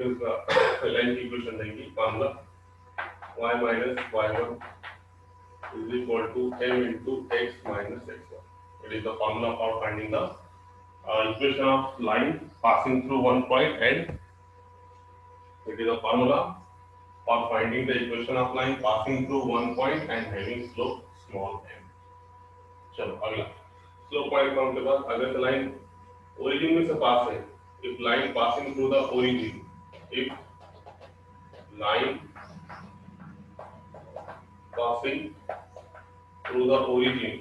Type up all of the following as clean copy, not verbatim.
Line की equation देंगी formula y minus y1 is equal to m into x minus x1. It is the formula for finding the equation of line passing through one point, and it is a formula for finding the equation of line passing through one point and having slope small m. चलो अगला slope point form के बाद अगर line origin में से पास है, if line passing through the origin, if line passing through the origin,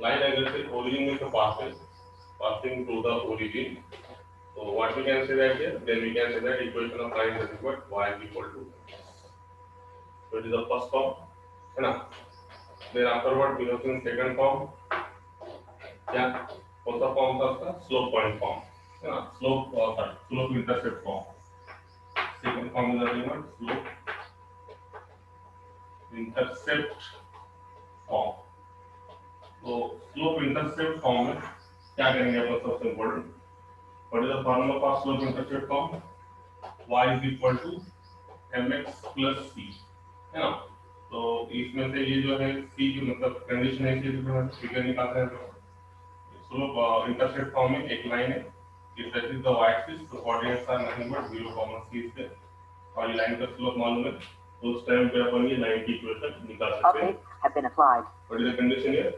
line अगर से origin में से पास है, passing through the origin, so what we can say that here, then we can say that equation of line is equal to y is equal to, so it is the first form है ना. then afterward we have seen second form, क्या कौन सा form था उसका, slope point form है ना, slope intercept form. Second form is nothing but slope intercept form. तो स्लोप इंटरसेप्ट फॉर्म में क्या करेंगे अपन, सबसे important what is the formula for slope intercept form, y is equal to mx plus c है ना. तो इसमें से ये जो है c की मतलब कंडीशन है कि फिगर निकालते हैं. स्लोप इंटरसेप्ट फॉर्म में एक लाइन है, if that is the y axis, तो coordinates are nothing but 0, c is there, और ये लाइन का स्लोप मालूम है, तो उस टाइम पे अपन ये लाइन की इक्वेशन निकाल सकते हैं. What is the condition here,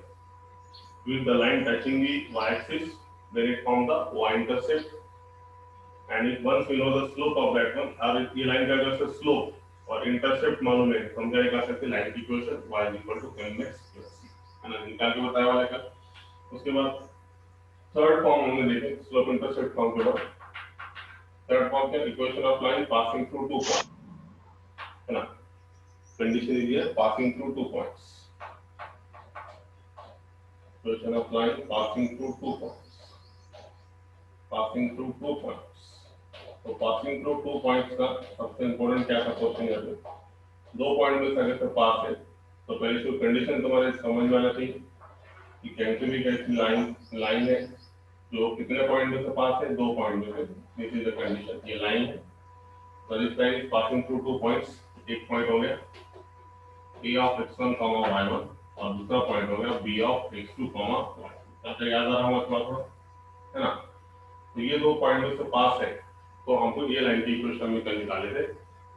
with the line touching the y-axis, then it forms the y-intercept, and if once we know the slope of that one, और ये line का अगर से slope और intercept मालूम है, हम क्या निकाल सकते हैं, line की equation y is equal to mx plus c है ना, निकाल के बताया वाला का. उसके बाद थर्ड फॉर्म हमने देखे स्लोप इंटरसेप्ट फॉर्म के बाद. थर्ड फॉर्म क्या, equation of line passing through two point है ना. Condition is here passing through two points, equation of line passing through two points, passing through two points. तो passing through two points का सबसे important क्या था question है, दो point में से अगर से पास है, तो पहले जो कंडीशन तुम्हारे समझ में आना चाहिए कि कैसे भी कैसी लाइन है जो कितने पॉइंट में से पास है, दो पॉइंट में से, दिस इज द कंडीशन, ये लाइन है. तो this line is passing through two points. एक पॉइंट हो गया p of x1, y1, और दूसरा पॉइंट हो गया b of x2, y2. क्या याद आ रहा हूँ थोड़ा है ना. तो ये दो पॉइंट में से पास है, तो हमको ये लाइन की इक्वेशन में कल निकाले थे.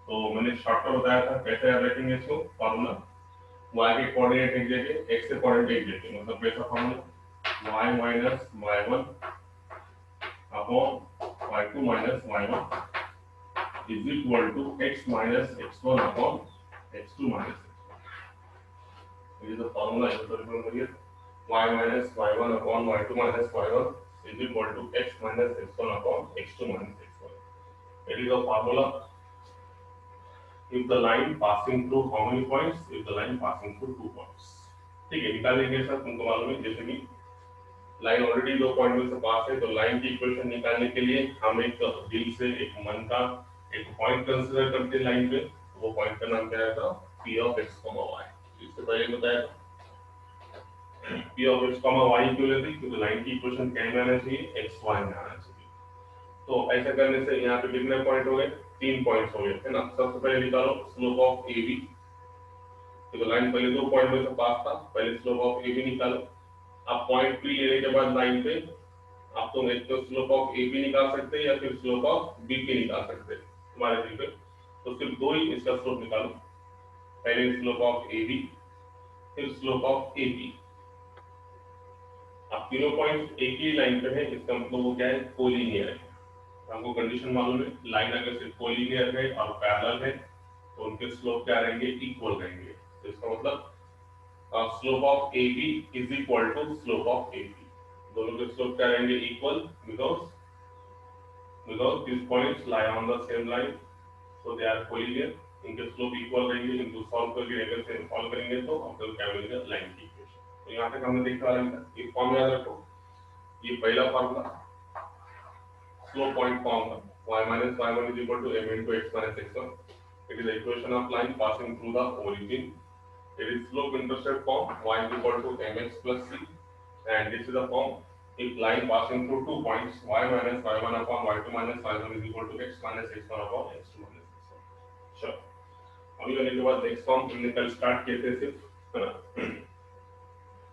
तो मैंने शॉर्टकट बताया था कैसे याद रखेंगे इसको, फॉर्मूला y के कोऑर्डिनेट एक जगह, x के कोऑर्डिनेट एक जगह, मतलब कैसा formula y minus y1 upon y2 minus y1 is equal to x minus x1 upon x2 minus. This is the formula you have to remember here. Y minus y1 upon y2 minus y1 is equal to x minus x1 upon x2 minus x1. It is a formula if the line passing through how many points? If the line passing through two points. ठीक है, निकालेंगे sir. तुमको मालूम है जैसे कि line already दो point में से पास है, तो लाइन की इक्वेशन निकालने के लिए हम एक दिल से एक मन का एक पॉइंट कंसीडर करते हैं लाइन पे. वो पॉइंट का नाम क्या है, p of x, y. इससे पहले बताया p of x, y क्यों लेते हैं, क्योंकि लाइन की इक्वेशन क्या में आना चाहिए, x, y में आना चाहिए. तो ऐसा करने से यहाँ पे कितने पॉइंट हो गए, तीन पॉइंट्स हो गए है ना. सबसे पहले निकालो स्लोप ऑफ AB. तो लाइन पहले दो पॉइंट में से पास था, पहले स्लोप ऑफ AB निकालो. आप पॉइंट P लेने के बाद लाइन पे आप तो एक तो स्लोप ऑफ AB निकाल सकते हैं या फिर स्लोप ऑफ BP निकाल सकते हैं तुम्हारे दिल पे. तो सिर्फ दो ही इसका स्लोप निकालो, पहले स्लोप ऑफ AB फिर स्लोप ऑफ AP. अब तीनों पॉइंट एक ही लाइन पे है, इसका मतलब वो क्या है, कोलिनियर है. हमको कंडीशन मालूम है, लाइन अगर सिर्फ कोलिनियर है और पैरेलल है तो उनके स्लोप क्या रहेंगे, इक्वल रहेंगे. तो इसका मतलब slope of AB is equal to slope of AP. दोनों के स्लोप क्या रहेंगे, equal, because this points lie on the same line, so they are collinear. इनके स्लोप इक्वल रहेंगे. इनको सॉल्व करके अगर से सॉल्व करेंगे तो हमको क्या मिलेगा, लाइन की इक्वेशन. तो यहाँ तक हमने देखा लाइन का एक फॉर्म याद रखो. ये पहला फॉर्मूला स्लोप पॉइंट फॉर्म था, y minus y1 is equal to m into x minus x1. It is the equation of line passing through the origin. It is slope intercept form, y is equal to mx plus c, and this is the form एक line passing through 2 points y minus y1 upon y2 minus y1 is equal to x minus x1 upon x2 minus x1। चलो अभी करने के बाद next form हमने कल start किए थे सिर्फ, है ना?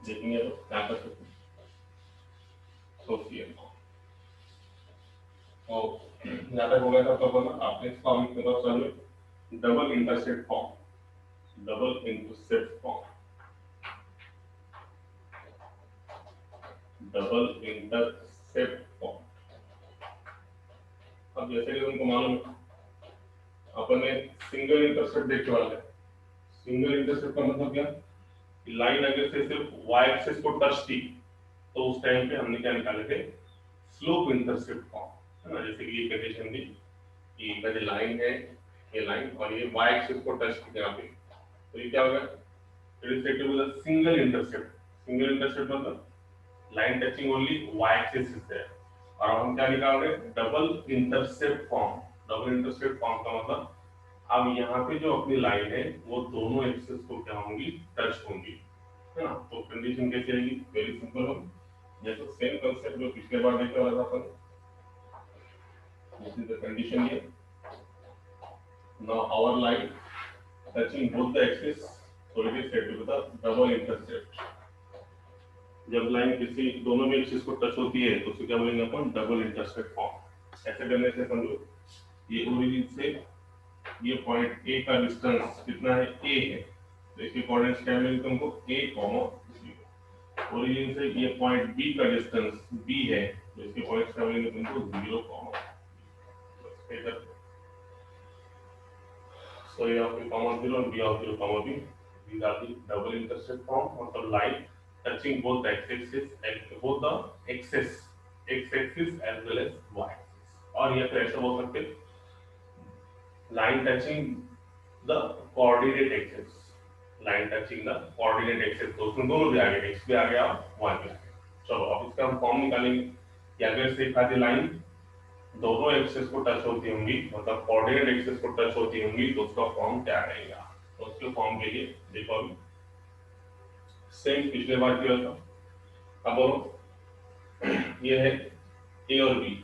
देखेंगे तो क्या कर सकते हैं। सोचिए तो यहाँ तक हो गया था। तो आप नेक्स्ट फॉर्म की तरफ चलो, double intercept form. Double intercept form, double intercept form. अब जैसे कि तुमको मालूम है अपन ने सिंगल इंटरसेप्ट देखने वाला है। सिंगल इंटरसेप्ट का मतलब क्या? लाइन अगर से सिर्फ y एक्सिस को टच थी तो उस टाइम पे हमने क्या निकाले थे? स्लोप इंटरसेप्ट फॉर्म, है ना? जैसे कि ये कंडीशन थी कि ये लाइन है, ये लाइन, और ये y एक्सिस को टच थी यहाँ पे, तो ये क्या होगा? It is said to be the single intercept. Single intercept मतलब line touching only y axis is there. और हम क्या निकाल रहे हैं? Double intercept form. Double intercept form का मतलब अब यहाँ पे जो अपनी लाइन है वो दोनों एक्सिस को क्या होंगी? टच होंगी, है ना? तो कंडीशन कैसी रहेगी? वेरी सिंपल हो, जैसे सेम कांसेप्ट जो पिछले बार देखा वाला था अपन। This is the condition here. Now our line touching both the axis, so it is said to be the double intercept. जब लाइन किसी दोनों में एक्सिस को टच होती है तो उसे क्या बोलेंगे अपन? Double intercept form. ऐसे करने से समझो, ये ओरिजिन से ये पॉइंट ए का डिस्टेंस कितना है? ए है, तो इसके कोऑर्डिनेट्स क्या मिलेंगे तुमको? a, 0। ओरिजिन से ये पॉइंट बी का डिस्टेंस b है, तो इसके पॉइंट्स क्या मिलेंगे तुमको? 0, so a of b, 0 and b of 0, b, these are the double intercept form। मतलब line touching both the x-axis, both the x-axis as well as y-axis। और ये तो ऐसा बोल सकते line touching the coordinate axis, line touching the coordinate axis, तो उसमें दोनों भी आ गए, x भी आ गया और y भी आ गया। चलो अब इसका हम फॉर्म निकालेंगे कि अगर से खाली लाइन दोनों एक्सिस को टच होती होंगी, मतलब कोऑर्डिनेट एक्सिस को टच होती होंगी, तो उसका फॉर्म क्या रहेगा? तो उसके फॉर्म के लिए देखो अभी सेम पिछले बार किया था। अब बोलो ये है ए और बी,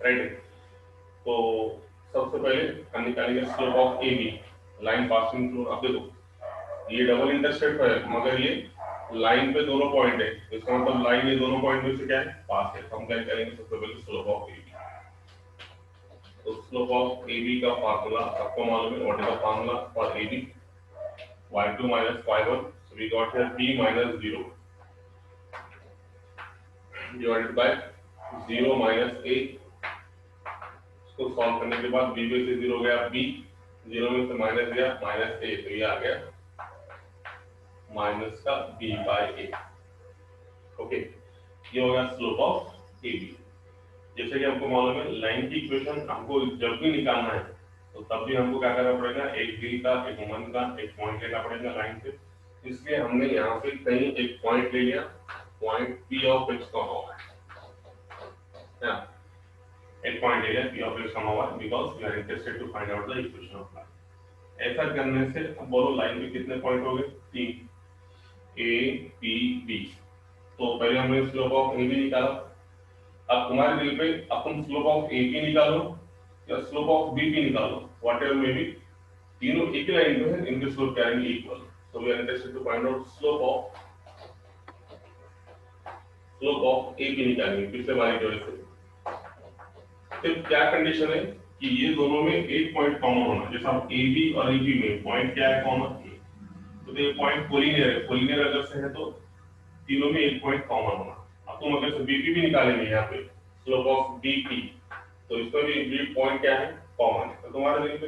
राइट? तो सबसे पहले हम निकालेंगे slope of A B, line passing through. अब देखो ये डबल इंटरसेप्ट है मगर ये लाइन पे दोनों पॉइंट है, इसका मतलब लाइन ये दोनों पॉइंट में से क्या है? पास है। तो हम क्या करेंगे? सबसे पहले स्लोप ऑफ ए बी। तो स्लोप ऑफ ए बी का फार्मूला आपको मालूम है, what is the formula for A B? y2 minus y1, so we got here b minus 0 divided by 0 minus a। इसको सॉल्व करने के बाद b में से 0 गया b, 0 में से माइनस गया माइनस a, तो ये आ गया माइनस का b बाय a। ओके, ये हो गया स्लोप ऑफ ए बी। जैसे कि हमको मालूम है लाइन की इक्वेशन हमको जब भी निकालना है तो तब भी हमको क्या करना पड़ेगा? एक दिल का, एक मन का, एक पॉइंट लेना पड़ेगा लाइन से। इसलिए हमने यहाँ पे कहीं एक पॉइंट ले लिया, point P of x comma y, एक पॉइंट ले लिया P of x comma y, because we are interested to find out the equation of line. ऐसा करने से अब बोलो लाइन में कितने पॉइंट हो गए? 3, A P B। तो पहले हमने स्लोप ऑफ ए बी निकाला। अब तुम्हारे दिल पे अपन स्लोप ऑफ ए बी निकालो या स्लोप ऑफ बी पी निकालो, व्हाटएवर मे बी, तीनों एक ही लाइन पे है, इनके स्लोप क्या आएंगे? Equal. So we are interested to find out slope of A B निकालेंगे पिछले बार की वजह से। फिर क्या कंडीशन है कि ये दोनों में एक पॉइंट कॉमन होना, जैसा ए बी और ए बी में पॉइंट क्या है? कॉमन। तो ये पॉइंट कोलिनियर है, कोलिनियर अगर से है तो तीनों में एक पॉइंट कॉमन होना। अब तुम अगर से बीपी भी निकालेंगे यहाँ पे स्लोप ऑफ बीपी, तो इसमें भी बी पॉइंट क्या है? कॉमन है। तो तुम्हारे दिल पे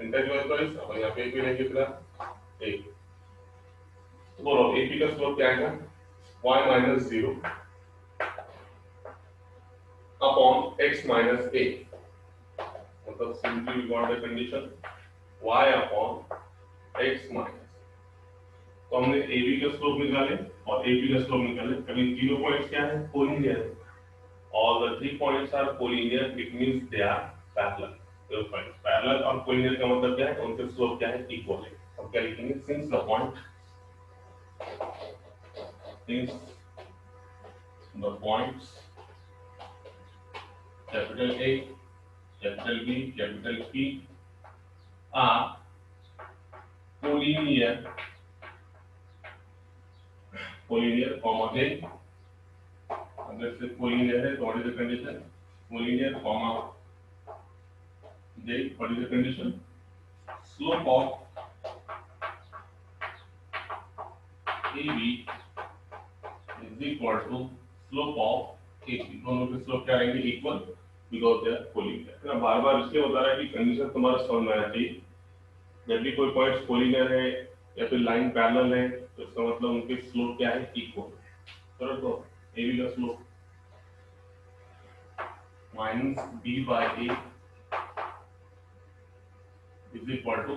इंटरवल चॉइस, अब यहाँ पे एक भी नहीं कितना एक। तो बोलो एपी का स्लोप क्या है? y minus 0 upon x minus a, मतलब simply we got the condition y upon x minus। तो हमने AB का स्लोप निकाले और AP का स्लोप निकाले। अभी तीनों पॉइंट्स क्या है? Collinear. All the 3 points are collinear, it means they are parallel। तो पॉइंट्स पैरेलल और कोलिनियर का मतलब क्या है? उनके स्लोप क्या है? इक्वल है। अब क्या लिखेंगे? since the points capital A, capital B, capital P are collinear, collinear, comma again. अगर से collinear है तो what is the condition? Collinear, comma J, what is the condition? Slope of AB is equal to slope of AC. दोनों के slope क्या रहेंगे? Equal, because they are collinear. ना बार बार इसलिए बता रहा है कि कंडीशन तुम्हारा समझ में आना चाहिए। जब भी कोई पॉइंट्स कोलिनियर है या फिर लाइन पैरेलल है तो इसका मतलब उनके स्लोप क्या है? इक्वल। करो तो AB का slope minus B by A is equal to,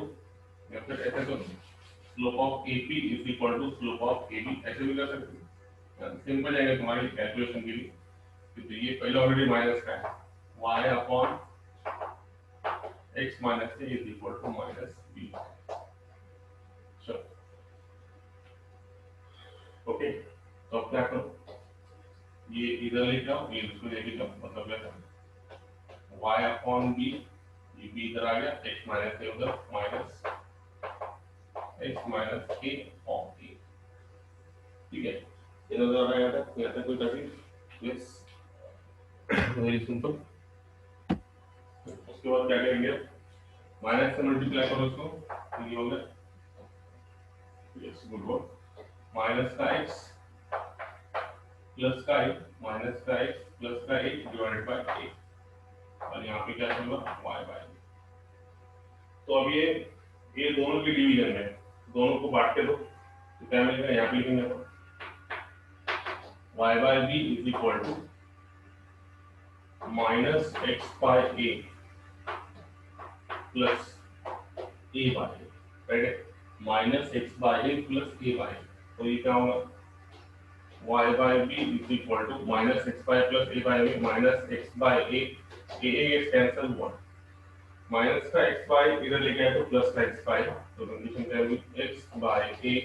या फिर ऐसे तो slope of AP is equal to slope of AB, ऐसे भी कर सकते हैं। सिंपल है तुम्हारी कैलकुलेशन के लिए, तो ये पहले ऑलरेडी माइनस का है, y upon x minus a is equal to minus b। चलो ओके, तो अब क्या करो, ये इधर लेके आओ, ये इसको लेके जाओ, मतलब क्या करें, y अपॉन b, ये b इधर आ गया, x माइनस a उधर, minus x minus a upon a, ठीक है। इधर उधर आ गया था, यहाँ तक कोई तकलीफ? Yes, very simple. उसके बाद क्या करेंगे, माइनस से मल्टीप्लाई करो इसको, तो ये हो गया, यस गुड वर्क, माइनस का x प्लस का a, माइनस का x प्लस का a डिवाइडेड बाय a, और यहाँ पे क्या होगा, y बाय a। तो अब ये दोनों की डिवीजन है, दोनों को बांट के दो, तो क्या मिलेगा, यहाँ पे लिखेंगे y by b is equal to minus x by a plus a by a, right है, minus x by a plus a by a, तो ये क्या होगा, y by b is equal to minus x by plus a by b, minus x by a gets cancel 1, minus का x by इधर लेके आए तो प्लस का x बाय, तो कंडीशन क्या होगी, x by a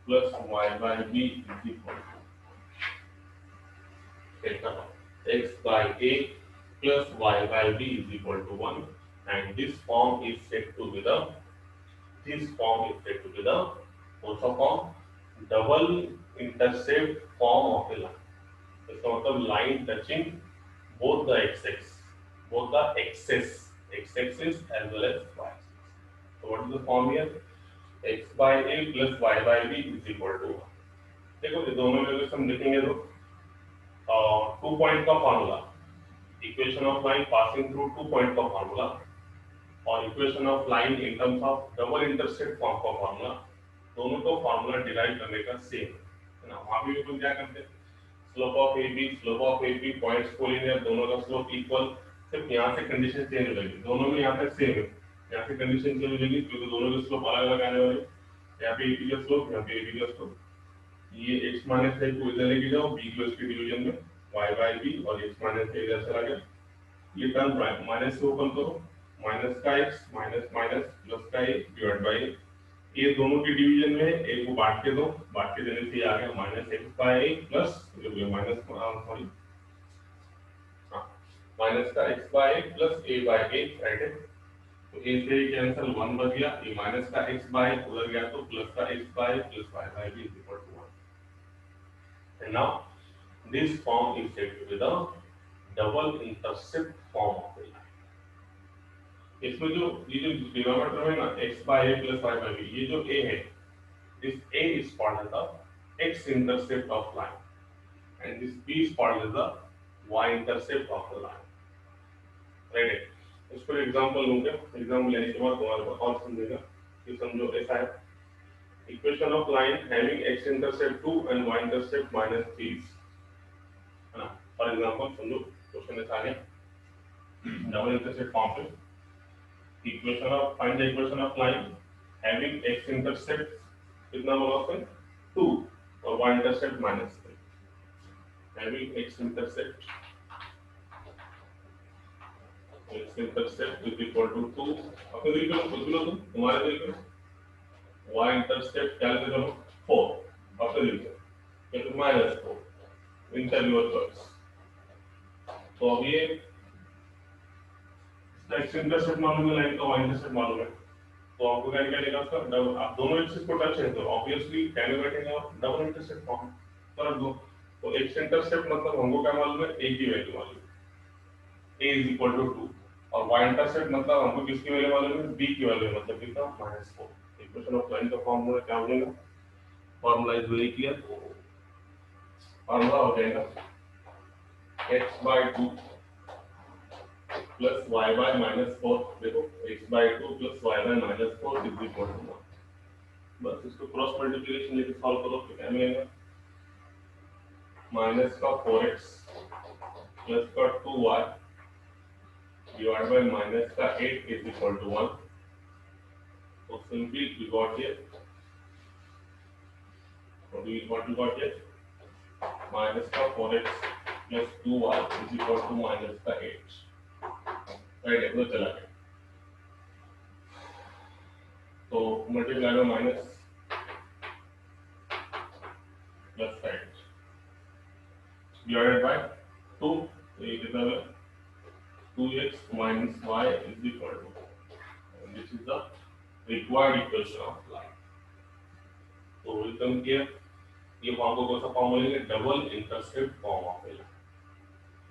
plus y by b is equal to x by a plus y by b is equal to 1, and this form is said to be the also form double intercept form of a line. इसका मतलब line touching both the axis as well as y axis. So what is the form here? x by a plus y by b is equal to 1. देखो ये दोनों में हम लिखेंगे तो 2 point का formula, equation of line passing through 2 point का formula, और equation of line in terms of double intercept form का फार्मूला, दोनों को फार्मूला डिराइव करने का सेम है ना। वहां भी अपन क्या करते हैं, slope of AB points collinear, दोनों का स्लोप इक्वल, सिर्फ यहाँ से कंडीशन चेंज हो जाएगी, दोनों में यहाँ तक सेम है, यहाँ से कंडीशन चेंज हो जाएगी क्योंकि दोनों के स्लोप अलग अलग आने वाले, यहाँ पे AB का स्लोप, यहाँ पे AB का स्लोप, ये x माइनस a को इधर लेके जाओ b को इसके डिवीजन में y बाय b, और x माइनस a इधर चला गया, ये टर्म प्राइम माइनस से ओपन करो, माइनस का x माइनस माइनस प्लस का a डिवाइड बाय ये दोनों के डिवीजन में a को बांट के दो, बांट के देने से ये आ गया minus x by a plus minus sorry minus का x by a plus a by a, right है, तो a से कैंसिल 1 बच गया, ये माइनस का x बाय उधर गया तो प्लस का x by plus y by b is equal to 1। And now this form is said to be the double intercept form of the line. इसमें जो ये जो डिनोमिनेटर है ना x by a plus y by b, ये जो a है, this a is called as the x intercept of line, and this b is called as the y intercept of the line, right? इसको example लूंगा, example लेने के बाद तुम्हारे को और समझेगा कि समझो ऐसा है, equation of line having x intercept 2 and y intercept minus 3, है ना। फॉर एग्जांपल समझो क्वेश्चन ऐसा है, डबल इंटरसेप्ट फॉर्म पे, find the equation of line having x intercept कितना बोला उसने 2 और y intercept minus 3, having x intercept is equal to 2, अपने दिल को खुद लो, तुम तुम्हारे दिल को y इंटरसेप्ट क्या लेते हो 4, अपने दिल को, ये तो -4, इंटर योर चॉइस। तो अब ये एक्स इंटरसेप्ट मालूम है, लाइन का वाई इंटरसेप्ट मालूम है, तो आपको क्या निकलेगा उसका डबल। आप दोनों एक्सिस को टच है तो obviously can you get in double intercept form कर दो। तो एक्स इंटरसेप्ट मतलब हमको क्या मालूम है, ए की वैल्यू मालूम है, a इज इक्वल टू 2, और वाई इंटरसेप्ट मतलब हमको किसकी वैल्यू मालूम है, b की वैल्यू, मतलब कितना -4। इक्वेशन ऑफ लाइन का फॉर्मूला क्या बनेगा, formula is very clear. Formula हो जाएगा x/2 प्लस y/-4। देखो x/2 plus y/-4 is equal to 1। बस इसको क्रॉस मल्टीप्लिकेशन लेके सॉल्व करो तो क्या मिलेगा, माइनस का 4x प्लस का 2y डिवाइड बाय माइनस का 8 इज इक्वल टू 1। तो simply we got here, what we got here, minus का 4x plus 2y is equal to minus का 8। राइट है, तो चला गया। तो multiply by minus plus 8 divided by 2, तो ये कितना है, 2x minus y is equal to, and this is the required equation of line. तो वेलकम किया, ये फॉर्म को कौन सा फॉर्म बोलेंगे, double intercept form of A line.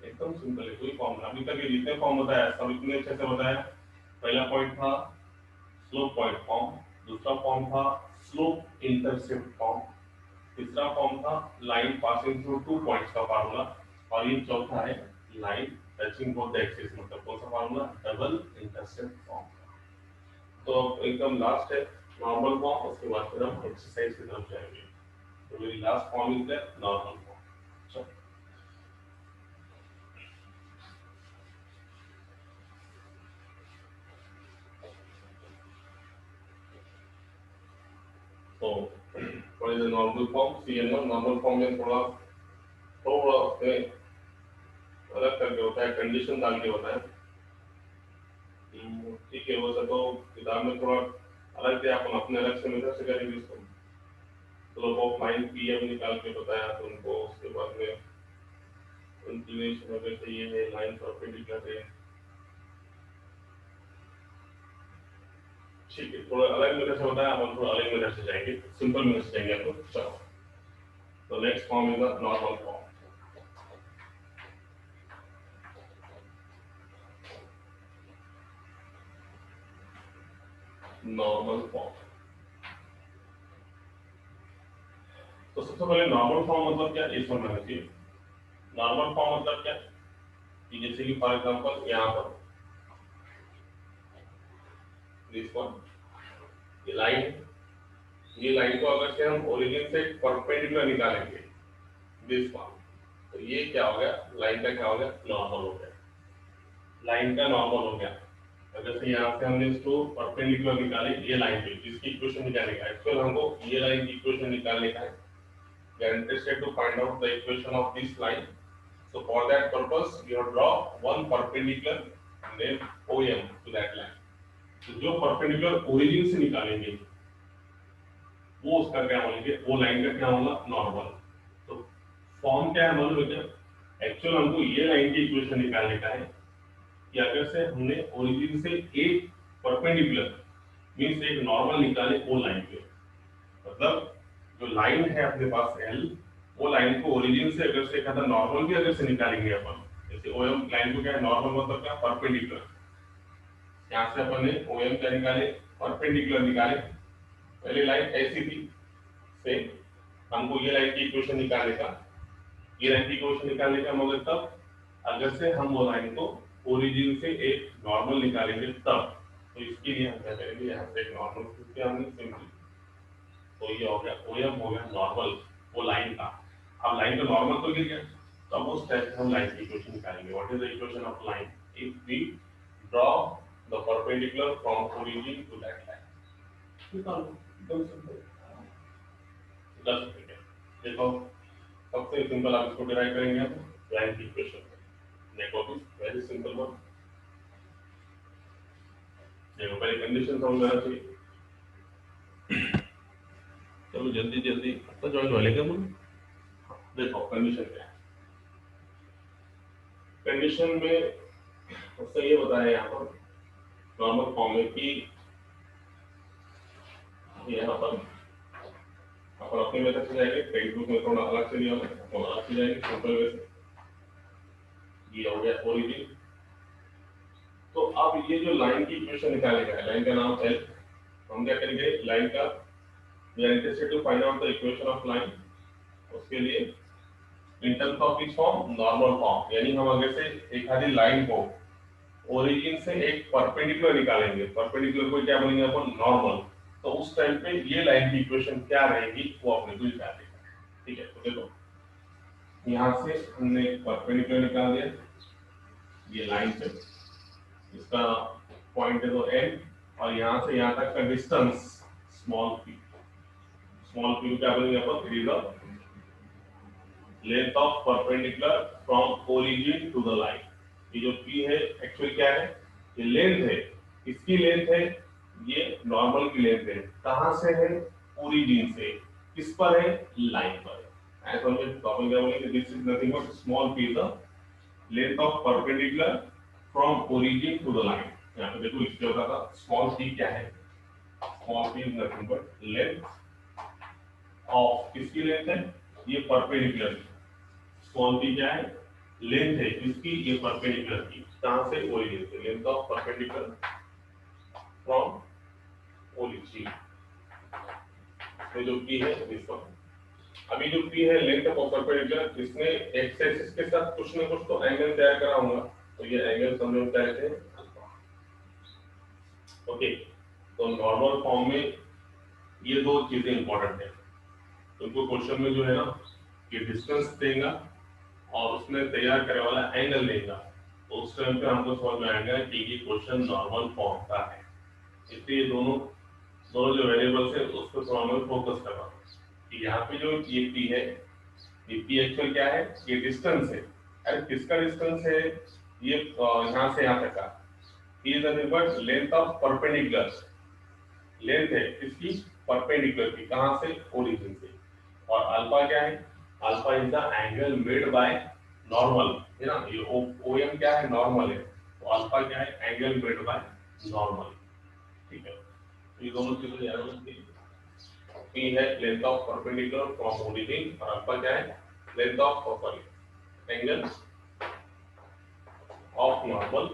एकदम सिंपल है, कोई फॉर्म अभी तक ये जितने फॉर्म बताया सब इतने अच्छे से बताया। पहला पॉइंट था स्लोप पॉइंट फॉर्म, दूसरा फॉर्म था स्लोप इंटरसेप्ट फॉर्म, तीसरा फॉर्म था line passing through two points का फार्मूला, और ये चौथा है line touching both the axis, मतलब कौन सा फार्मूला, डबल इंटरसेप्ट फॉर्म। तो एकदम लास्ट है नॉर्मल फॉर्म, उसके बाद फिर हम एक्सरसाइज की तरफ जाएंगे। तो मेरी last form is the normal form. तो what is the normal form, CN1 normal form में थोड़ा उसमें अलग करके होता है, कंडीशन डाल के होता है। ठीक है, वो सब तो किताब में थोड़ा अलग थे, अपन अपने अलग से मेथड से करेंगे इसको। स्लोप ऑफ लाइन PM निकाल के बताया तो उनको, उसके बाद में इंक्लिनेशन अगर चाहिए है, लाइन परपेंडिकुलर है। ठीक है, थोड़ा अलग मेथड से बताया, अपन थोड़ा अलग मेथड से जाएंगे, सिंपल मेथड से जाएंगे अपन। चलो, तो next form is the normal form. Normal form, तो सबसे पहले नॉर्मल फॉर्म मतलब क्या, ये समझना चाहिए। नॉर्मल फॉर्म मतलब क्या, कि जैसे कि फॉर एग्जांपल यहाँ पर दिस वन, ये लाइन है, ये लाइन को अगर से हम ओरिजिन से परपेंडिकुलर निकालेंगे दिस वन, तो ये क्या हो गया, लाइन का क्या हो गया, नॉर्मल हो गया, लाइन का नॉर्मल हो गया। अगर से यहाँ से हमने इसको परपेंडिकुलर निकाले ये लाइन पे, जिसकी इक्वेशन निकालने का, एक्चुअल हमको ये लाइन की इक्वेशन निकालने का है। We are interested to find out the equation of this line. So for that purpose, we have draw one perpendicular named OM to that line. तो जो परपेंडिकुलर ओरिजिन से निकालेंगे वो उसका क्या बोलेंगे, वो लाइन का क्या होगा, नॉर्मल। तो फॉर्म क्या है मालूम है क्या, एक्चुअल हमको ये लाइन की इक्वेशन निकालने का है कि अगर से हमने ओरिजिन से एक परपेंडिकुलर मींस एक नॉर्मल निकाले वो लाइन पे, मतलब जो लाइन है अपने पास L, वो लाइन को ओरिजिन से अगर से कहता नॉर्मल भी अगर से निकालेंगे अपन, जैसे OM लाइन को क्या है, नॉर्मल मतलब क्या, परपेंडिकुलर। यहाँ से अपन ने OM क्या निकाले, परपेंडिकुलर निकाले। पहले लाइन ऐसी थी से, हमको ये लाइन की इक्वेशन निकालने का, ये लाइन की इक्वेशन निकालने का मगर तब अगर से हम वो लाइन को ओरिजिन से एक नॉर्मल निकालेंगे तब। तो इसके लिए हम क्या करेंगे, यहाँ से एक नॉर्मल क्योंकि हमने सिंपली, तो ये हो गया OM हो गया नॉर्मल वो लाइन का। अब लाइन का नॉर्मल तो गिर गया, तो अब उस टाइप से हम लाइन की इक्वेशन निकालेंगे। What is the equation of line, if we draw the perpendicular from origin to that line. निकालो, एकदम सिंपल। दस सेकंड देखो, सबसे सिंपल आप इसको डिराइव करेंगे हम लाइन की इक्वेशन। देखो वेरी सिंपल वन। देखो पहले कंडीशन समझना चाहिए, चलो जल्दी जल्दी तो जॉइन वाले का बोलो। देखो कंडीशन क्या है, कंडीशन में उसने ये बताया यहाँ पर नॉर्मल फॉर्म में कि यहाँ पर अपन अपने मेथड से जाएंगे, टेक्स्ट बुक में थोड़ा अलग से लिया हमने, अपन अलग से जाएंगे सिंपल वे से। ये हो गया ओरिजिन। तो अब ये जो लाइन की इक्वेशन निकालेगा, लाइन का नाम एल, हम क्या करेंगे लाइन का we are interested to find out the equation of line. उसके लिए in terms of each form normal form, यानी हम आगे से एक आधी लाइन को ओरिजिन से एक परपेंडिकुलर निकालेंगे, परपेंडिकुलर को क्या बोलेंगे अपन नॉर्मल। तो उस टाइम पे ये लाइन की इक्वेशन क्या रहेगी वो अपने को निकालेगा। ठीक है, तो देखो यहाँ से हमने परपेंडिकुलर निकाल दिया ये लाइन पे, इसका पॉइंट है तो एन, और यहाँ से यहाँ तक का distance small p. Small p क्या बोलेंगे अपन, it is the length of perpendicular from origin to the line. ये जो पी है एक्चुअली क्या है, ये लेंथ है, इसकी लेंथ है, ये नॉर्मल की लेंथ है। कहां से है, ओरिजिन से। किस पर है, लाइन पर। ऐसा में प्रॉब्लम क्या बोलेंगे, this is nothing but small p the length of perpendicular from origin to the line. यहाँ पे देखो इसके होता था स्मॉल पी क्या है, small P is nothing but length of, किसकी लेंथ है, ये परपेंडिकुलर। स्मॉल पी क्या है, लेंथ है इसकी, ये परपेंडिकुलर की। कहां से, ओरिजिन से। Length of perpendicular from origin, ये जो पी है इसका। अभी जो पी है लेंथ ऑफ परपेंडिकुलर, इसमें एक्स एक्सिस के साथ कुछ ना कुछ तो एंगल तैयार करा होगा, तो ये एंगल समझो क्या कहते हैं, ओके। तो नॉर्मल फॉर्म में ये दो चीजें इंपॉर्टेंट है। तुमको क्वेश्चन में जो है ना ये डिस्टेंस देगा और उसमें तैयार करने वाला एंगल देगा, तो उस टाइम पे हमको समझ में आएगा कि ये क्वेश्चन नॉर्मल फॉर्म का है। इसलिए दोनों जो वेरिएबल्स है उस पर थोड़ा हमें फोकस करना है। यहाँ पे जो ये पी है, ये पी एक्चुअल क्या है, ये डिस्टेंस है। अरे किसका डिस्टेंस है, ये यहाँ से यहाँ तक का। ये but length of perpendicular, length है किसकी, परपेंडिकुलर की। कहां से, ओरिजिन से। और अल्फा क्या है, alpha is the angle made by normal, है ना। ये ओएम क्या है, नॉर्मल है। तो अल्फा क्या है, एंगल मेड बाय नॉर्मल। ठीक है, तो ये दोनों चीजें याद रखनी। पी है length of perpendicular from origin, और अल्फा क्या है, length of angle of normal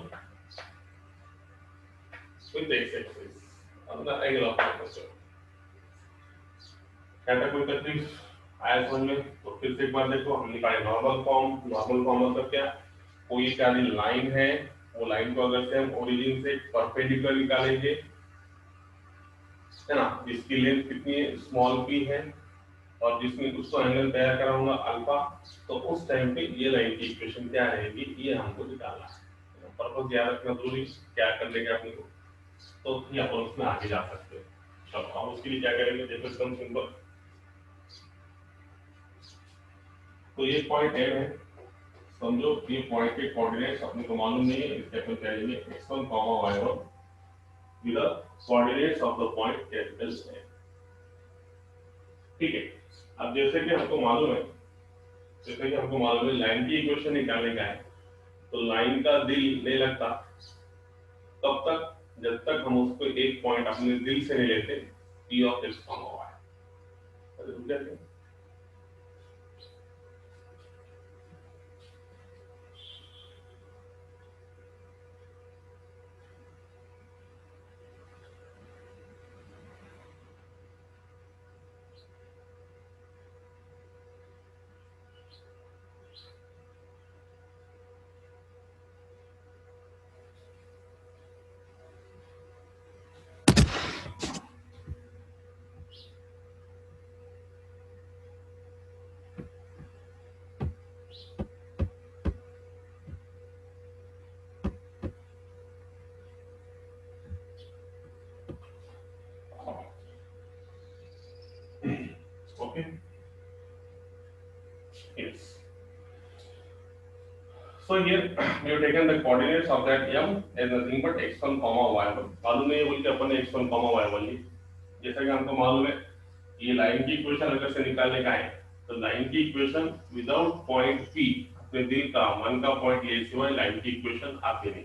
with x axis, मतलब एंगल ऑफ कर्वेचर। क्या था, कोई तकलीफ आया समझ में? तो फिर से एक बार देखो, हम निकाले नॉर्मल फॉर्म। नॉर्मल फॉर्म मतलब क्या, कोई क्या लाइन है, वो लाइन को अगर से हम ओरिजिन से परपेंडिकुलर निकालेंगे, है ना, जिसकी लेंथ कितनी है, स्मॉल पी है, और जिसमें उसको एंगल तैयार करा होगा अल्फा, तो उस टाइम पे ये लाइन की इक्वेशन क्या रहेगी, ये हमको निकालना है। पर्पस याद रखना जरूरी, क्या करने का अपने को, तो ये अपन उसमें आगे जा सकते हैं। चलो हम उसके लिए क्या करेंगे, देखो एकदम सिंपल। तो ये पॉइंट एम है, समझो ये पॉइंट के कोऑर्डिनेट्स अपने को मालूम नहीं है, इसके अपन कह लेंगे x1, y1 with the coordinates of the point capital A. ठीक है, अब जैसे कि हमको मालूम है, लाइन की इक्वेशन निकालने का है, तो लाइन का दिल नहीं लगता तब तक जब तक हम उसको एक पॉइंट अपने दिल से नहीं लेते, p of x, y। Okay. Yes. So here we have taken the coordinates of that m as nothing but x1, y1। मालूम नहीं है बोल के अपन ने x1, y1 ली। जैसा कि हमको मालूम है ये लाइन की इक्वेशन अगर से निकालने का है, तो लाइन की इक्वेशन विदाउट पॉइंट p अपने दिल का मन का पॉइंट ये सिवाय लाइन की इक्वेशन आती नहीं,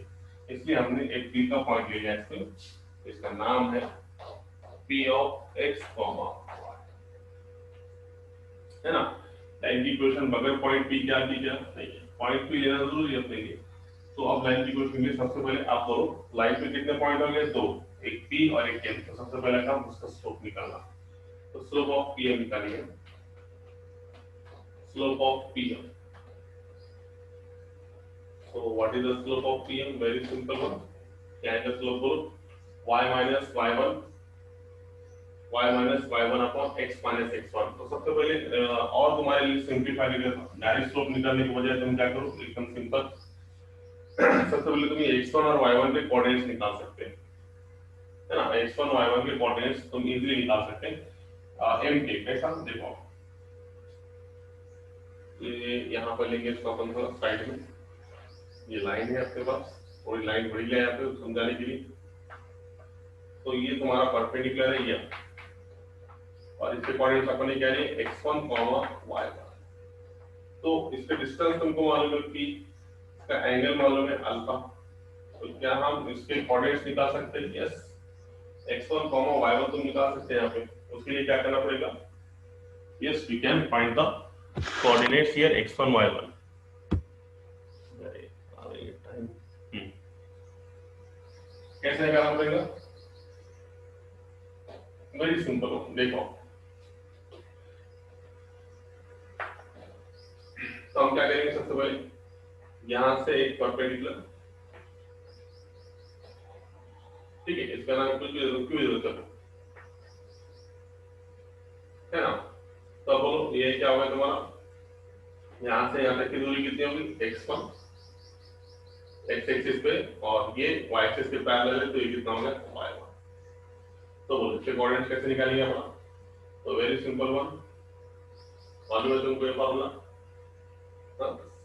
इसलिए हमने एक दिल का पॉइंट ले लिया इसमें, इसका नाम है P ऑफ x, है ना। लाइन की इक्वेशन बगैर पॉइंट P क्या की क्या नहीं है, पॉइंट P लेना जरूरी है अपने लिए। तो अब लाइन की इक्वेशन के लिए सबसे पहले आप करो, लाइन पे कितने पॉइंट होंगे, दो, एक P और एक M। तो सबसे पहले काम उसका स्लोप निकालना, तो स्लोप ऑफ PM निकालिए, slope of PM। So what is the slope of PM? Very simple one. क्या है स्लोप बोलो, y minus y1 upon x minus x1। तो सबसे पहले और तुम्हारे लिए सिंपलीफाई करना, डायरेक्ट स्लोप निकालने की बजाय तुम क्या करो, एकदम सिंपल सबसे पहले तुम x1 और y1 के कोऑर्डिनेट्स निकाल सकते हैं, है ना। x1 y1 के कोऑर्डिनेट्स तुम इजीली निकाल सकते हैं। m के कैसा देखो, ये यहाँ पर लेंगे इसको अपन थोड़ा साइड में, ये लाइन है आपके पास, थोड़ी लाइन बड़ी है यहाँ पे समझाने के लिए। तो ये तुम्हारा परपेंडिकुलर है ये, और इसके कोऑर्डिनेट्स अपन ने क्या लिए, x1, y1। तो इसके डिस्टेंस तुमको मालूम है कि इसका एंगल मालूम है अल्फा, तो क्या हम इसके कोऑर्डिनेट्स निकाल सकते हैं, यस। x1, y1 तुम निकाल सकते हैं यहाँ पे, उसके लिए क्या करना पड़ेगा, yes we can find the coordinates here x1, y1। कैसे करना पड़ेगा, वेरी सिंपल हो, देखो तो हम क्या करेंगे, सबसे पहले यहां से एक परपेंडिकुलर, ठीक है, इसका नाम कुछ भी जरूरत है ना। तो बोलो ये क्या होगा तुम्हारा, यहां से यहां तक की दूरी कितनी होगी, x1 x एक्सिस पे, और ये y एक्सिस के पैरेलल है, तो ये कितना होगा, y1। तो बोलो इसके कोऑर्डिनेट्स कैसे निकालेंगे अपना, तो वेरी सिंपल वन, मालूम है तुमको ये फॉर्मूला,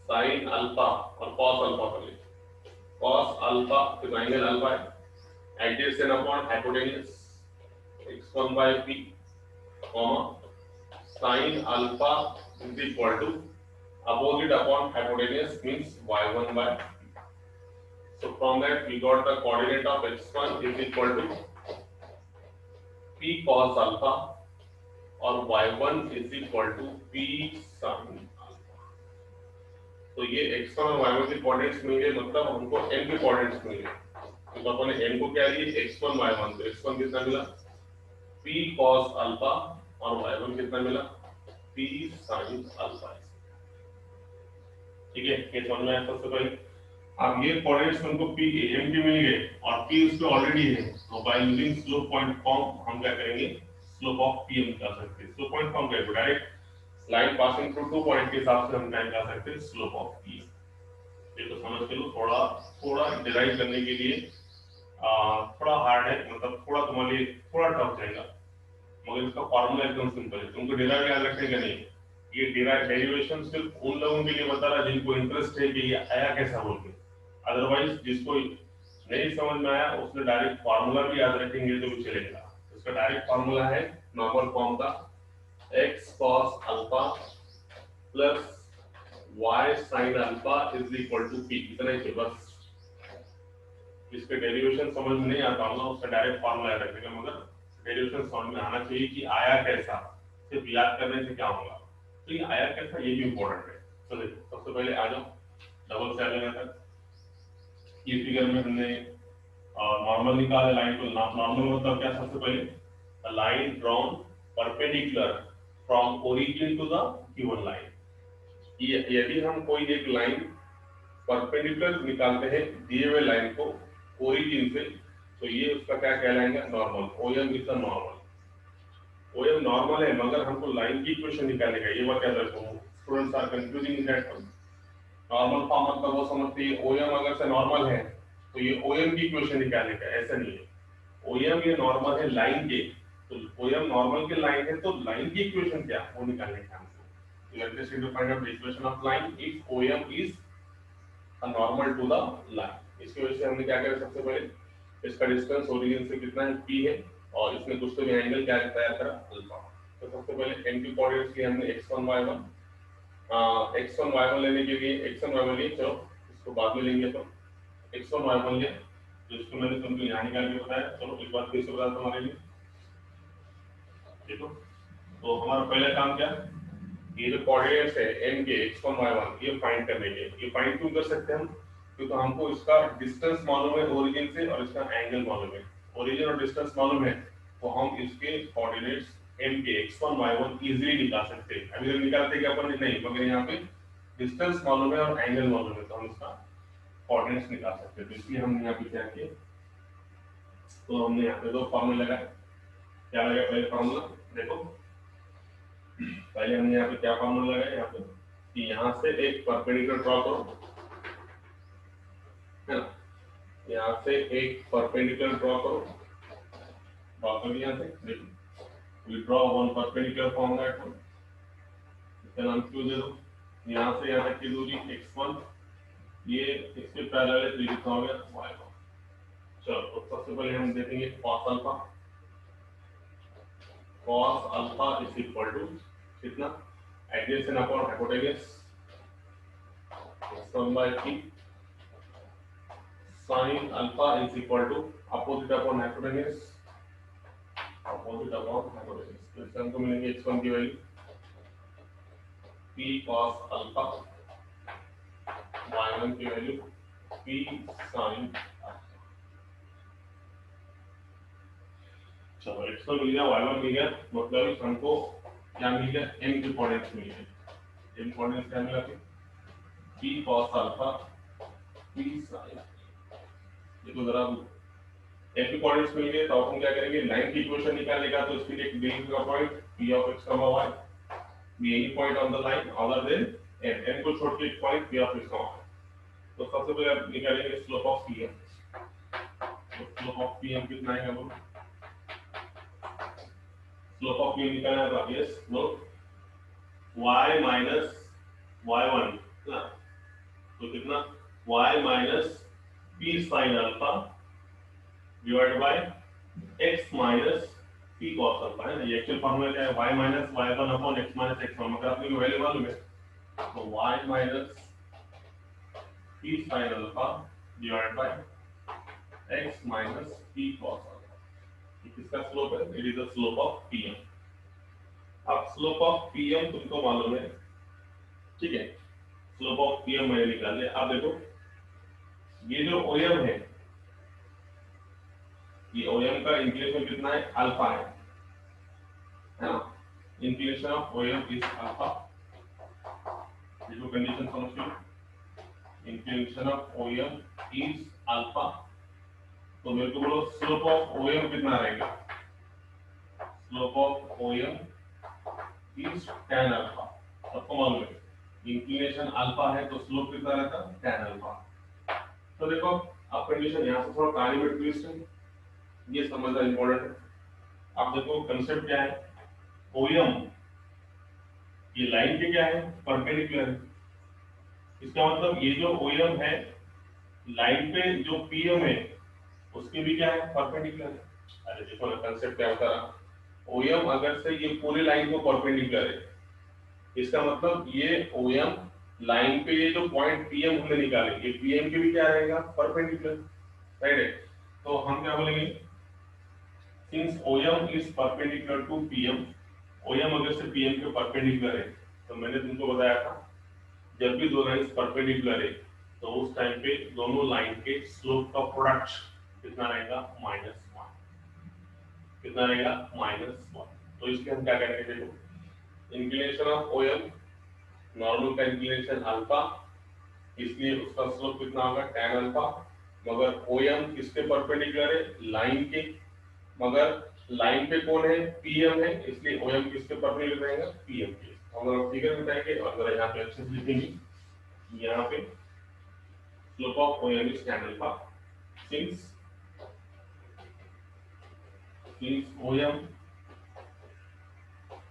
साइन अल्फा और कॉस अल्फा कर लीजिए। कॉस अल्फा तो एंगल अल्फा है, adjacent upon hypotenuse x1 by p, sine alpha is equal to opposite upon hypotenuse means y1 by p. So from that we got the coordinate of x1 is equal to p cos alpha और y1 is equal to p sin alpha। तो ये x1 और y1 के coordinates मिल गए, मतलब हमको n के coordinates मिल गए। तो अपन ने n को क्या लिए, x1 y1, तो x1 कितना मिला, p cos alpha, और y1 कितना मिला, p sin alpha। ठीक है, ये समझ में आया। सबसे पहले अब ये कोऑर्डिनेट्स हमको p m के मिल गए और p उसमें ऑलरेडी है, तो by using slope point form हम क्या करेंगे, स्लोप ऑफ pm निकाल सकते हैं। स्लोप पॉइंट फॉर्म क्या है, direct line passing through two point के हिसाब से हम क्या निकाल सकते हैं, स्लोप ऑफ pm। ये तो समझ के लो, थोड़ा डिराइव करने के लिए थोड़ा हार्ड है, मतलब थोड़ा तुम्हारे लिए थोड़ा टफ जाएगा, मगर इसका फॉर्मूला एकदम सिंपल है। तुमको डिराइव याद रखेगा नहीं, ये डेरिवेशन सिर्फ उन लोगों के लिए बता रहा जिनको इंटरेस्ट है कि ये आया कैसा बोल के, अदरवाइज जिसको नहीं समझ में आया उसने डायरेक्ट फार्मूला भी याद रखेंगे तो भी चलेगा। इसका डायरेक्ट फार्मूला है नॉर्मल फॉर्म का, x cos alpha plus y sin alpha is equal to p, इतना ही बस। इसके डेरिवेशन समझ में नहीं आता होगा उसका डायरेक्ट फार्मूला याद रखेगा, मगर डेरिवेशन समझ में आना चाहिए कि आया कैसा, सिर्फ याद करने से क्या होगा, तो ये आया कैसा ये भी इंपॉर्टेंट है। तो देखो सबसे पहले आ जाओ डबल से आगे तक, ये फिगर में हमने नॉर्मल निकाला लाइन को, नॉर्मल मतलब क्या, सबसे पहले line drawn perpendicular from origin to the given line. यदि हम कोई एक लाइन परपेंडिकुलर निकालते हैं दिए हुए लाइन को ओरिजिन से, तो ये उसका क्या कहलाएगा, normal. O M is the normal. O M normal है मगर हमको लाइन की इक्वेशन निकालने का, ये बात याद रखो, students are confusing in that one. Normal form मतलब वो समझते हैं ओएम अगर से नॉर्मल है तो ये ओएम की इक्वेशन निकालने का, ऐसा नहीं है। ओएम ये नॉर्मल है लाइन के, तो ओएम नॉर्मल के लाइन है तो लाइन की इक्वेशन क्या वो निकालने का हमको। Let us find out the equation of line if O M is a normal to the line. इसकी वजह से हमने क्या किया, सबसे पहले इसका डिस्टेंस ओरिजिन से कितना है, p है, और इसमें कुछ तो भी एंगल क्या तैयार करा, अल्फा। तो सबसे पहले n की कोऑर्डिनेट्स लिए हमने x1 y1 x1 y1 लेने के लिए x1 y1 लिए, चलो इसको बाद में लेंगे। तो x1 y1 ले, तो इसको मैंने तुमको यहाँ निकाल के बताया। चलो एक बात फिर से बता तुम्हारे लिए, देखो। तो हमारा पहला काम क्या, ये जो कोऑर्डिनेट्स है m के x1 y1 ये फाइंड करने के, ये फाइंड क्यों कर सकते हैं हम, क्योंकि हमको इसका डिस्टेंस मालूम है ओरिजिन से और इसका एंगल मालूम है। ओरिजिन और डिस्टेंस मालूम है तो हम इसके कोऑर्डिनेट्स m के x1 y1 इजीली निकाल सकते हैं। अभी तक निकालते क्या अपन नहीं, मगर यहाँ पे डिस्टेंस मालूम है और एंगल मालूम है तो हम इसका कोऑर्डिनेट्स निकाल सकते हैं। तो इसलिए हमने यहाँ पे क्या किया, तो हमने यहाँ पे दो फॉर्मूला लगाए। क्या लगा पहले फॉर्मूला, देखो पहले हमने यहाँ पे क्या फॉर्मूला लगाया, यहाँ पे कि यहाँ से एक परपेंडिकुलर ड्रॉ करो, है ना। यहाँ से एक परपेंडिकुलर ड्रॉ करो, ड्रॉ कर दिया। यहाँ से देखो, we draw one perpendicular from that one, इसका नाम क्यों दे दो। यहाँ से यहाँ तक की दूरी x1, ये इसके पैरेलल है तो ये कितना हो गया y1। चलो तो सबसे पहले हम देखेंगे cos alpha. cos alpha is equal to कितना, adjacent upon hypotenuse x1 by 3, sin alpha is equal to opposite upon hypotenuse, opposite upon hypotenuse. तो इससे हमको मिलेंगे x1 की value p cos alpha, y1 की वैल्यू p sin। चलो x1 मिल गया, y1 मिल गया, मतलब हमको क्या मिल गया, m के कोऑर्डिनेट्स मिल गए। m कोऑर्डिनेट्स क्या मिला, p cos alpha p sin। देखो जरा m के कोऑर्डिनेट्स मिल गए तो हम क्या करेंगे, लाइन की इक्वेशन निकालने का। तो इसके लिए एक बिंदु का point p of x, y be any point on the line other than m को छोड़ के एक point p of x, y। तो सबसे पहले आप निकालेंगे स्लोप ऑफ pm। तो स्लोप ऑफ pm कितना आएगा, बोलो स्लोप ऑफ pm निकालना है तो यस लो y माइनस y1 ना, तो कितना y minus p sin alpha divide by x minus p cos alpha, है ना। ये एक्चुअल फॉर्मूला क्या है, y minus y1 upon x minus x1, मगर आपको ये वैल्यू मालूम है तो y minus p sin alpha divide by x minus p cos alpha. ये किसका स्लोप है, it is the slope of pm। अब स्लोप ऑफ pm तुमको मालूम है, ठीक है। स्लोप ऑफ pm मैंने निकाल लिया। अब देखो ये जो OM है, ये OM का इंक्लिनेशन कितना है, अल्फा है ना। Inclination of OM is alpha, ये जो कंडीशन समझ लो, inclination of OM is alpha. तो मेरे को बोलो स्लोप ऑफ OM कितना रहेगा, slope of OM is tan alpha. सबको मालूम है इंक्लिनेशन अल्फा है तो स्लोप कितना रहता है, tan अल्फा। तो देखो अब कंडीशन यहाँ से थोड़ा कहानी में ट्विस्ट है, ये समझना इंपॉर्टेंट है। अब देखो कंसेप्ट क्या है, OM ये लाइन के क्या है, परपेंडिकुलर है। इसका मतलब ये जो OM है लाइन पे जो PM है उसके भी क्या है, परपेंडिकुलर है। अरे देखो ना कंसेप्ट क्या होता है, OM अगर से ये पूरी लाइन को परपेंडिकुलर है, इसका मतलब ये OM लाइन पे ये जो पॉइंट PM हमने निकाले ये PM के भी क्या रहेगा, परपेंडिकुलर, राइट है। तो हम क्या बोलेंगे, since OM is perpendicular to PM, OM अगर से PM के परपेंडिकुलर है तो मैंने तुमको बताया था जब भी दो लाइंस परपेंडिकुलर है तो उस टाइम पे दोनों लाइन के स्लोप का प्रोडक्ट कितना रहेगा, -1। कितना रहेगा, -1। तो इसके हम क्या करेंगे, देखो इंक्लिनेशन ऑफ OM, नॉर्मल का इंक्लिनेशन अल्फा, इसलिए उसका स्लोप कितना होगा, tan अल्फा। मगर OM किसके परपेंडिकुलर है, लाइन के, मगर लाइन पे कौन है, PM है, इसलिए OM किसके परपेंडिकुलर रहेगा, PM के। हम लोग फिगर बताएंगे और जरा यहाँ पे अच्छे से लिखेंगे, यहाँ पे slope of OM is tan alpha since OM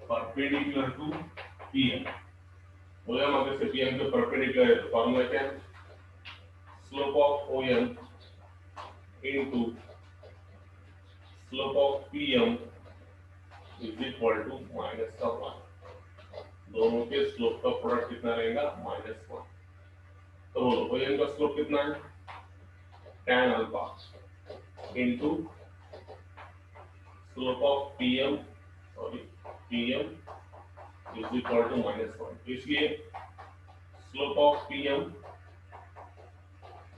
perpendicular to PM। OM अगर से PM के परपेंडिकुलर है तो फॉर्मूला क्या है, slope of OM into slope of PM is equal to -1। दोनों के स्लोप का प्रोडक्ट कितना रहेगा -1। तो बोलो OM का स्लोप कितना है tan alpha into slope of PM is equal to -1। इसलिए slope of PM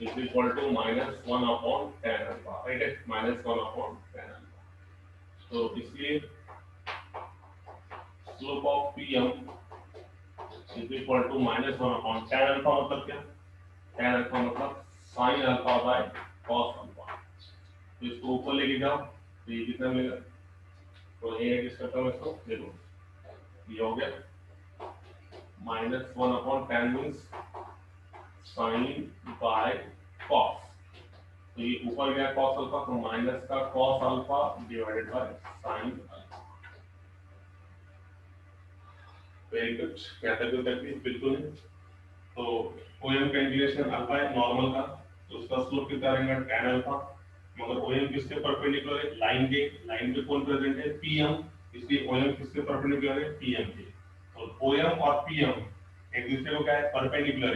is equal to -1 upon tan alpha, right है, -1 अपॉन tan अल्फा। तो इसलिए slope of PM is equal to -1 upon tan alpha मतलब क्या, tan alpha मतलब sin alpha by cos alpha. तो इसको ऊपर लेके जाओ तो ये कितना मिलेगा, तो ये किस करता हूँ इसको, देखो ये हो गया -1 upon tan means sin by cos। तो ये ऊपर गया cos अल्फा, तो माइनस का cos alpha divided by sin alpha. Very good, क्या तक बिल्कुल नहीं। तो OM का इंटीग्रेशन अल्फा है नॉर्मल का, तो उसका स्लोप कितना रहेगा tan अल्फा, मगर OM किसके परपेंडिकुलर है, लाइन पे कौन प्रेजेंट है PM, इसलिए OM किसके परपेंडिकुलर है PM के। तो OM और PM एक दूसरे को क्या है परपेंडिकुलर